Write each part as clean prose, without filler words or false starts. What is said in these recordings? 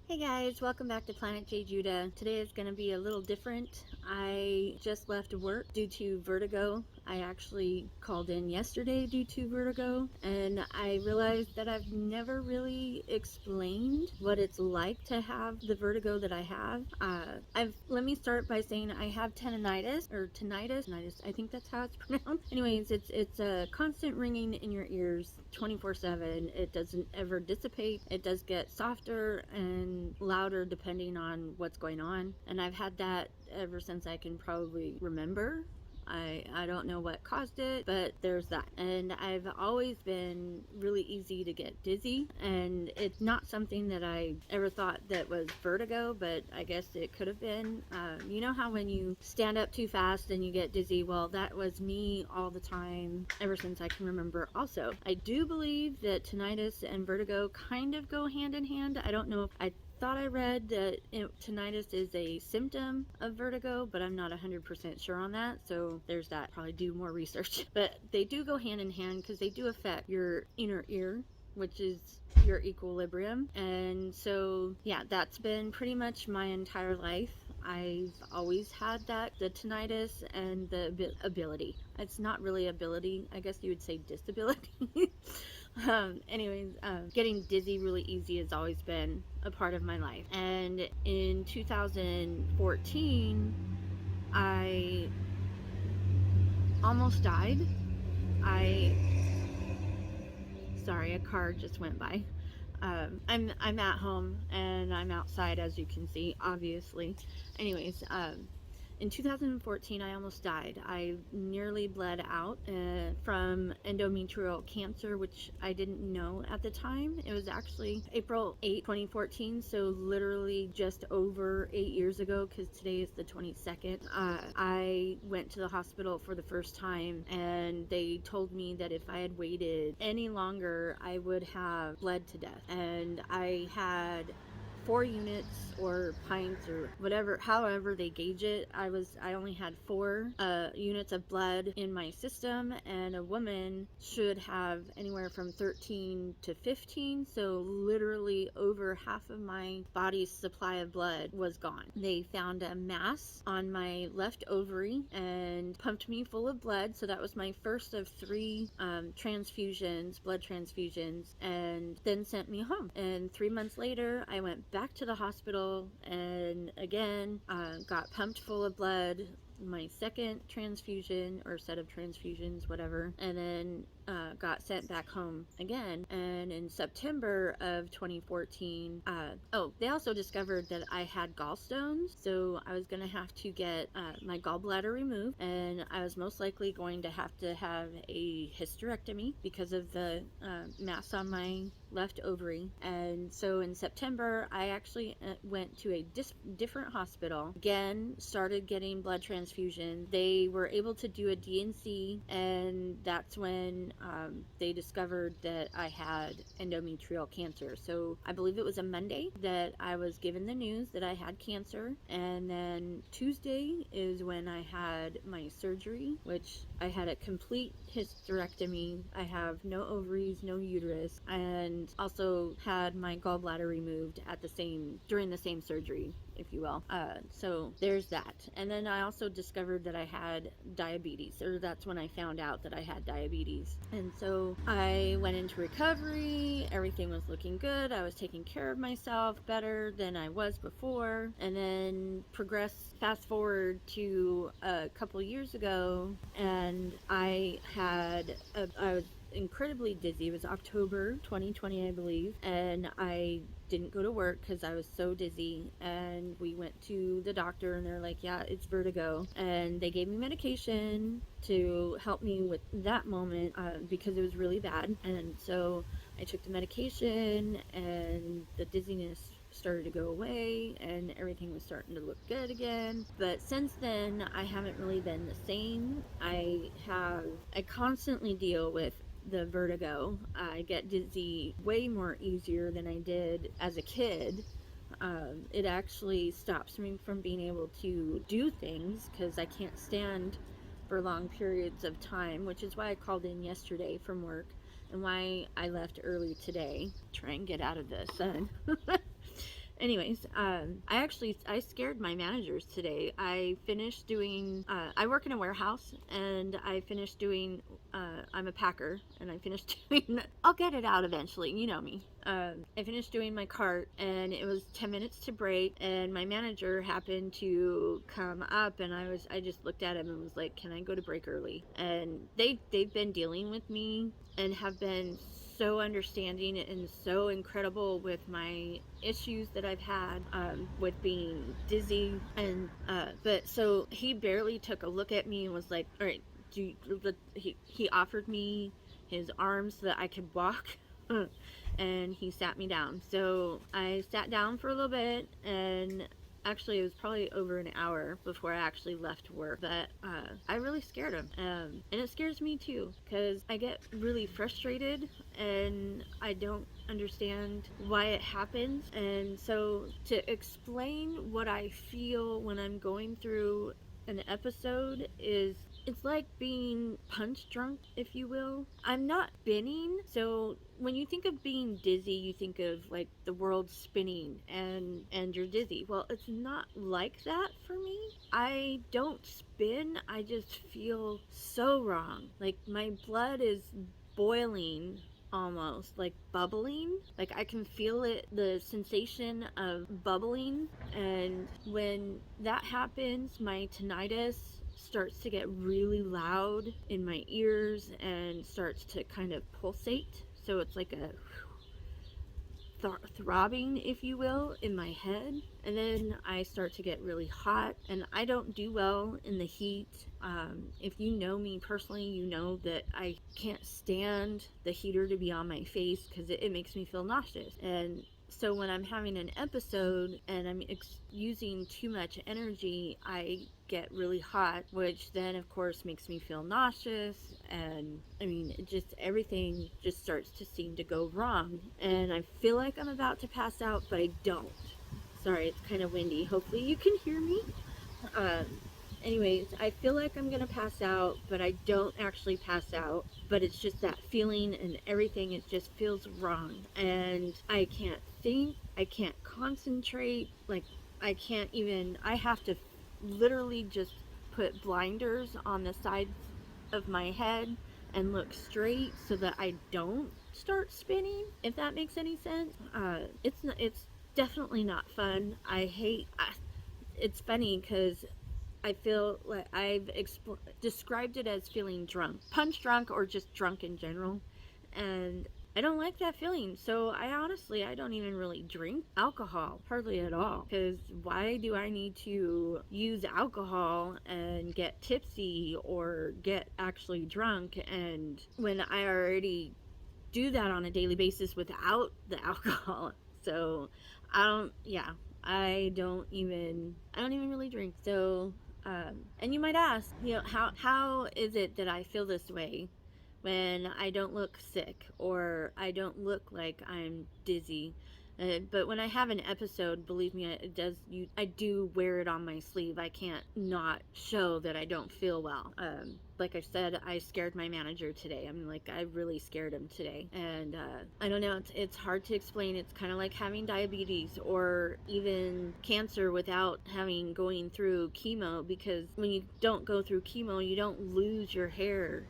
Hey guys, welcome back to Planet J Judah. Today is going to be a little different. I just left work due to vertigo. I actually called in yesterday due to vertigo, and I realized that I've never really explained what it's like to have the vertigo that I have. Let me start by saying I have tinnitus, or tinnitus. I think that's how it's pronounced. Anyways, it's a constant ringing in your ears 24/7. It doesn't ever dissipate. It does get softer and louder depending on what's going on, and I've had that ever since I can probably remember. I don't know what caused it, but there's that. And I've always been really easy to get dizzy, and it's not something that I ever thought that was vertigo, but I guess it could have been. You know how when you stand up too fast and you get dizzy? Well, that was me all the time ever since I can remember. Also, I do believe that tinnitus and vertigo kind of go hand in hand. I don't know if I thought I read that tinnitus is a symptom of vertigo, but I'm not 100% sure on that, so there's that. Probably do more research. But they do go hand in hand because they do affect your inner ear, which is your equilibrium. And so, yeah, that's been pretty much my entire life. I've always had that, the tinnitus and the ability. It's not really ability, I guess you would say disability. Getting dizzy really easy has always been a part of my life. And in 2014, I almost died. Sorry, a car just went by. I'm at home and I'm outside, as you can see, obviously. Anyways, in 2014, I almost died. I nearly bled out from endometrial cancer, which I didn't know at the time. It was actually April 8, 2014, so literally just over 8 years ago, because today is the 22nd. I went to the hospital for the first time, and they told me that if I had waited any longer, I would have bled to death. And I had 4 units or pints or whatever, however they gauge it. I only had 4 units of blood in my system, and a woman should have anywhere from 13 to 15, so literally over half of my body's supply of blood was gone. They found a mass on my left ovary and pumped me full of blood, so that was my first of 3 blood transfusions, and then sent me home. And 3 months later, I went back to the hospital and again got pumped full of blood, my second transfusion or set of transfusions, whatever, and then got sent back home again. And in September of 2014, they also discovered that I had gallstones, so I was going to have to get my gallbladder removed, and I was most likely going to have a hysterectomy because of the mass on my left ovary. And so in September, I actually went to a different hospital, again started getting blood transfusion. They were able to do a DNC, and that's when they discovered that I had endometrial cancer. So I believe it was a Monday that I was given the news that I had cancer, and then Tuesday is when I had my surgery, which I had a complete hysterectomy. I have no ovaries, no uterus, and also had my gallbladder removed during the same surgery, if you will. So there's that. And then I also discovered that I had diabetes, or that's when I found out that I had diabetes. And so I went into recovery. Everything was looking good. I was taking care of myself better than I was before. And then fast forward to a couple years ago, and I was incredibly dizzy. It was October 2020, I believe, and I didn't go to work because I was so dizzy. And we went to the doctor, and they're like, yeah, it's vertigo, and they gave me medication to help me with that moment because it was really bad. And so I took the medication, and the dizziness started to go away, and everything was starting to look good again. But since then, I haven't really been the same. I constantly deal with the vertigo. I get dizzy way more easier than I did as a kid. It actually stops me from being able to do things because I can't stand for long periods of time, which is why I called in yesterday from work and why I left early today. Try and get out of the sun. Anyways, I scared my managers today. I finished doing. I work in a warehouse, and I finished doing. I'm a packer, and I finished doing. I'll get it out eventually. You know me. I finished doing my cart, and it was 10 minutes to break, and my manager happened to come up, and I just looked at him and was like, "Can I go to break early?" And they've been dealing with me and have been so understanding and so incredible with my issues that I've had with being dizzy. And but so he barely took a look at me and was like, "All right, he offered me his arms so that I could walk." And he sat me down. So I sat down for a little bit, and actually it was probably over an hour before I actually left work. But I really scared him, and it scares me too, because I get really frustrated and I don't understand why it happens. And so to explain what I feel when I'm going through an episode is, it's like being punch drunk, if you will. I'm not spinning. So when you think of being dizzy, you think of like the world spinning and you're dizzy. Well, it's not like that for me. I don't spin. I just feel so wrong. Like my blood is boiling, almost like bubbling. Like I can feel it, the sensation of bubbling. And when that happens, my tinnitus starts to get really loud in my ears and starts to kind of pulsate. So it's like a throbbing, if you will, in my head. And then I start to get really hot, and I don't do well in the heat. If you know me personally, you know that I can't stand the heater to be on my face because it makes me feel nauseous. And so when I'm having an episode and I'm using too much energy, I get really hot, which then of course makes me feel nauseous. And I mean, it just, everything just starts to seem to go wrong, and I feel like I'm about to pass out, but I don't. Sorry, it's kind of windy. Hopefully you can hear me. um Anyways, I feel like I'm gonna pass out, but I don't actually pass out. But it's just that feeling, and everything, it just feels wrong. And I can't think, I can't concentrate. Like, I can't even, I have to literally just put blinders on the sides of my head and look straight so that I don't start spinning, if that makes any sense. It's definitely not fun. It's funny because I feel like I've described it as feeling drunk, punch drunk, or just drunk in general. And I don't like that feeling. So I don't even really drink alcohol, hardly at all. Because why do I need to use alcohol and get tipsy or get actually drunk, and when I already do that on a daily basis without the alcohol? So yeah, I don't even really drink. So, and you might ask, how is it that I feel this way when I don't look sick or I don't look like I'm dizzy? But when I have an episode, believe me, I do wear it on my sleeve. I can't not show that I don't feel well. Like I said, I scared my manager today. I'm like, I really scared him today. And I don't know, it's hard to explain. It's kind of like having diabetes or even cancer without going through chemo, because when you don't go through chemo, you don't lose your hair.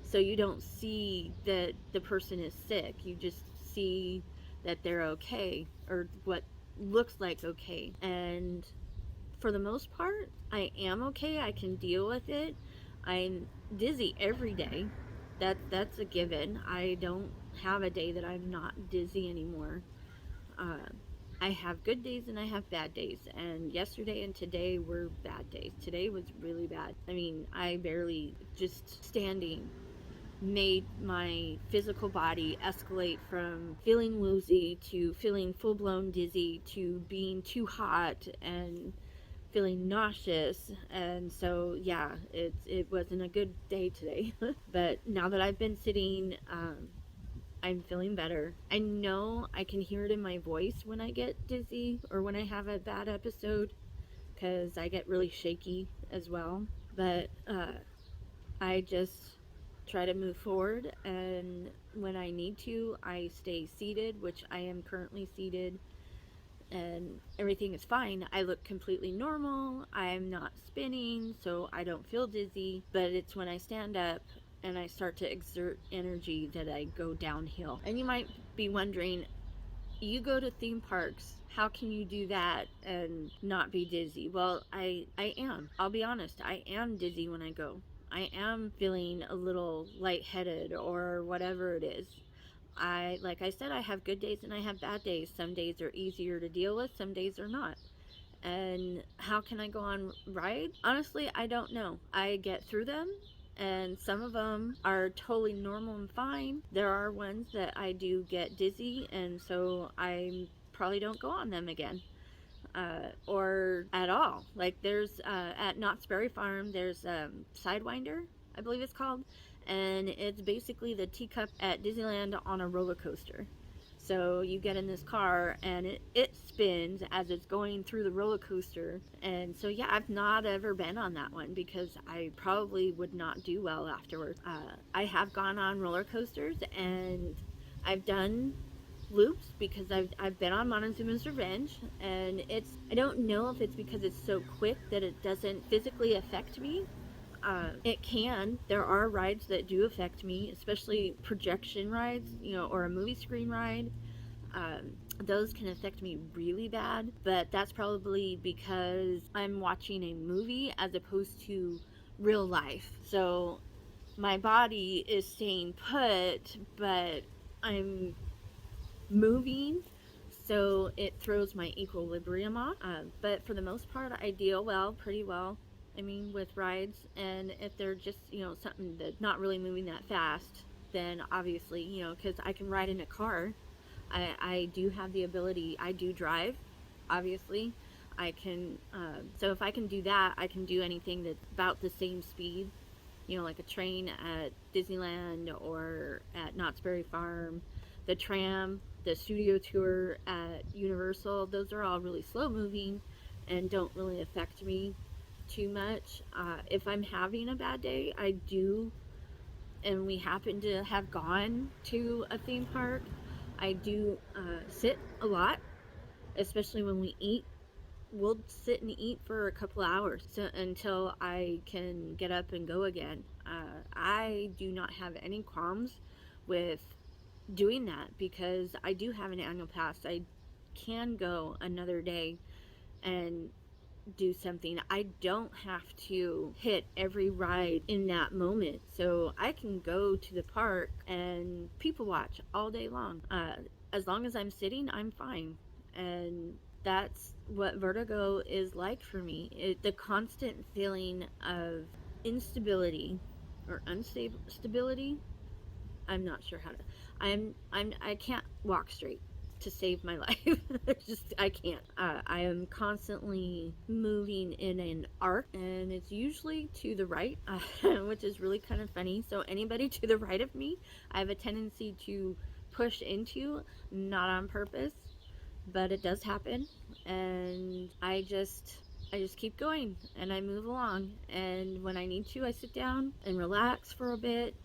So you don't see that the person is sick. You just see that they're okay, or what looks like okay. And for the most part, I am okay. I can deal with it. I'm dizzy every day. That's a given. I don't have a day that I'm not dizzy anymore. Uh, I have good days and I have bad days. And yesterday and today were bad days. Today was really bad. I mean, I barely, just standing made my physical body escalate from feeling woozy to feeling full blown dizzy to being too hot and feeling nauseous. And so yeah, it wasn't a good day today. But now that I've been sitting, I'm feeling better. I know I can hear it in my voice when I get dizzy or when I have a bad episode, because I get really shaky as well. But I just try to move forward, and when I need to, I stay seated, which I am currently seated. and everything is fine. I look completely normal. I'm not spinning, so I don't feel dizzy. But it's when I stand up and I start to exert energy that I go downhill. And you might be wondering, you go to theme parks, how can you do that and not be dizzy? Well, I am. I'll be honest, I am dizzy when I go. I am feeling a little lightheaded or whatever it is. Like I said, I have good days and I have bad days. Some days are easier to deal with, some days are not. And how can I go on rides? Honestly, I don't know. I get through them, and some of them are totally normal and fine. There are ones that I do get dizzy, and so I probably don't go on them again. Or at all. Like there's at Knott's Berry Farm, there's Sidewinder, I believe it's called, and it's basically the teacup at Disneyland on a roller coaster. So you get in this car and it spins as it's going through the roller coaster. And so, yeah, I've not ever been on that one because I probably would not do well afterwards. I have gone on roller coasters and I've done loops because I've been on Montezuma's Revenge, and I don't know if it's because it's so quick that it doesn't physically affect me. It can. There are rides that do affect me, especially projection rides, or a movie screen ride. Um, those can affect me really bad, but that's probably because I'm watching a movie as opposed to real life. So my body is staying put, but I'm moving, so it throws my equilibrium off. But for the most part, I deal pretty well. I mean, with rides, and if they're just something that's not really moving that fast, then obviously because I can ride in a car. I do have the ability. I do drive, obviously. I can. So if I can do that, I can do anything that's about the same speed. Like a train at Disneyland or at Knott's Berry Farm, the tram, the studio tour at Universal. Those are all really slow moving and don't really affect me too much. If I'm having a bad day, I do, and we happen to have gone to a theme park, I do sit a lot, especially when we eat. We'll sit and eat for a couple hours until I can get up and go again. I do not have any qualms with doing that because I do have an annual pass. I can go another day and do something. I don't have to hit every ride in that moment. So I can go to the park and people watch all day long. As long as I'm sitting, I'm fine. And that's what vertigo is like for me. The constant feeling of instability or unstability. I'm not sure how to. I can't walk straight to save my life. I can't. I am constantly moving in an arc, and it's usually to the right, which is really kind of funny. So anybody to the right of me, I have a tendency to push into, not on purpose, but it does happen, and I just keep going and I move along. And when I need to, I sit down and relax for a bit,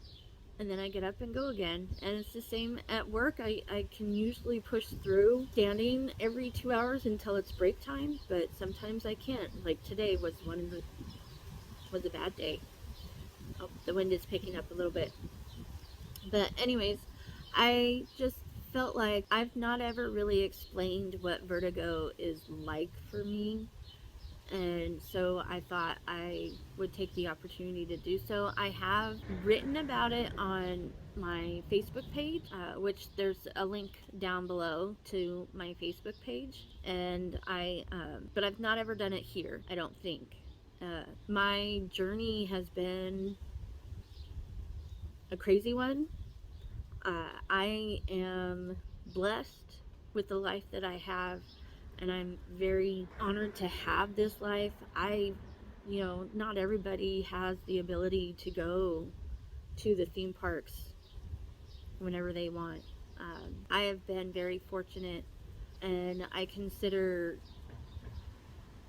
and then I get up and go again. And it's the same at work. I can usually push through standing every 2 hours until it's break time, but sometimes I can't. Like today was a bad day. Oh, the wind is picking up a little bit. But anyways, I just felt like I've not ever really explained what vertigo is like for me, and so I thought I would take the opportunity to do so. I have written about it on my Facebook page, which there's a link down below to my Facebook page, and but I've not ever done it here, I don't think. My journey has been a crazy one. I am blessed with the life that I have, and I'm very honored to have this life. Not everybody has the ability to go to the theme parks whenever they want. I have been very fortunate, and I consider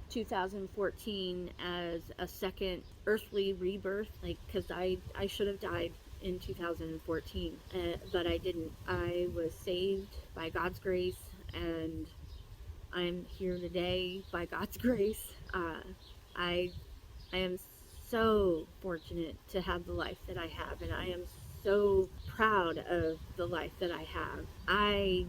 2014 as a second earthly rebirth, like, because I should have died in 2014, but I didn't. I was saved by God's grace, and I'm here today by God's grace. I I am so fortunate to have the life that I have, and I am so proud of the life that I have. I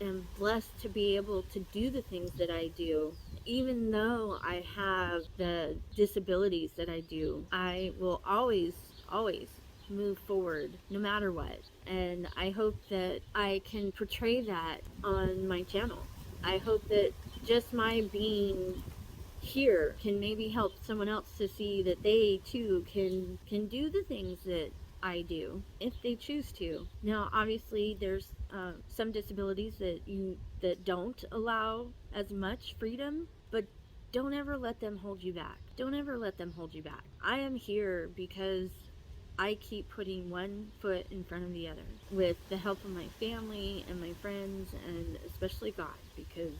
am blessed to be able to do the things that I do. Even though I have the disabilities that I do, I will always move forward no matter what. And I hope that I can portray that on my channel. I hope that just my being here can maybe help someone else to see that they too can do the things that I do if they choose to. Now, obviously, there's some disabilities that don't allow as much freedom, but don't ever let them hold you back. Don't ever let them hold you back. I am here because I keep putting one foot in front of the other with the help of my family and my friends, and especially God, because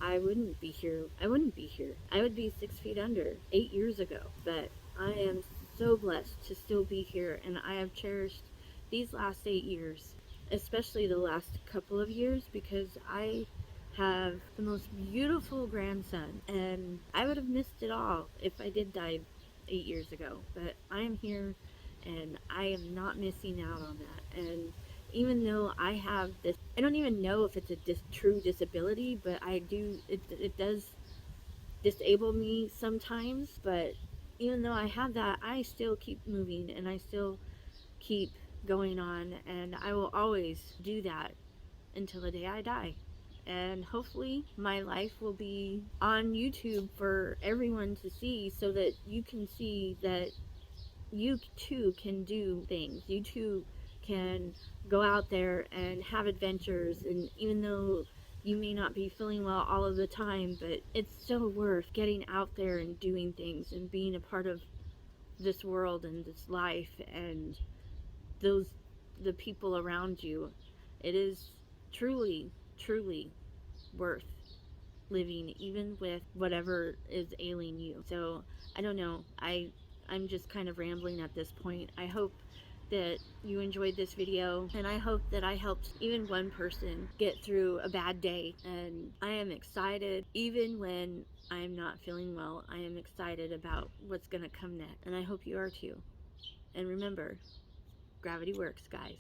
I wouldn't be here. I wouldn't be here. I would be 6 feet under 8 years ago. But I am so blessed to still be here, and I have cherished these last 8 years, especially the last couple of years, because I have the most beautiful grandson, and I would have missed it all if I did die 8 years ago. But I am here, and I am not missing out on that. And even though I have this, I don't even know if it's a true disability, but I do, it does disable me sometimes. But even though I have that, I still keep moving, and I still keep going on, and I will always do that until the day I die. And hopefully my life will be on YouTube for everyone to see, so that you can see that you too can do things. You too can go out there and have adventures. And even though you may not be feeling well all of the time, but it's so worth getting out there and doing things and being a part of this world and this life and those the people around you. It is truly, truly worth living, even with whatever is ailing you. So I don't know. I'm just kind of rambling at this point. I hope that you enjoyed this video, and I hope that I helped even one person get through a bad day. And I am excited even when I'm not feeling well. I am excited about what's going to come next, and I hope you are too. And remember, gravity works, guys.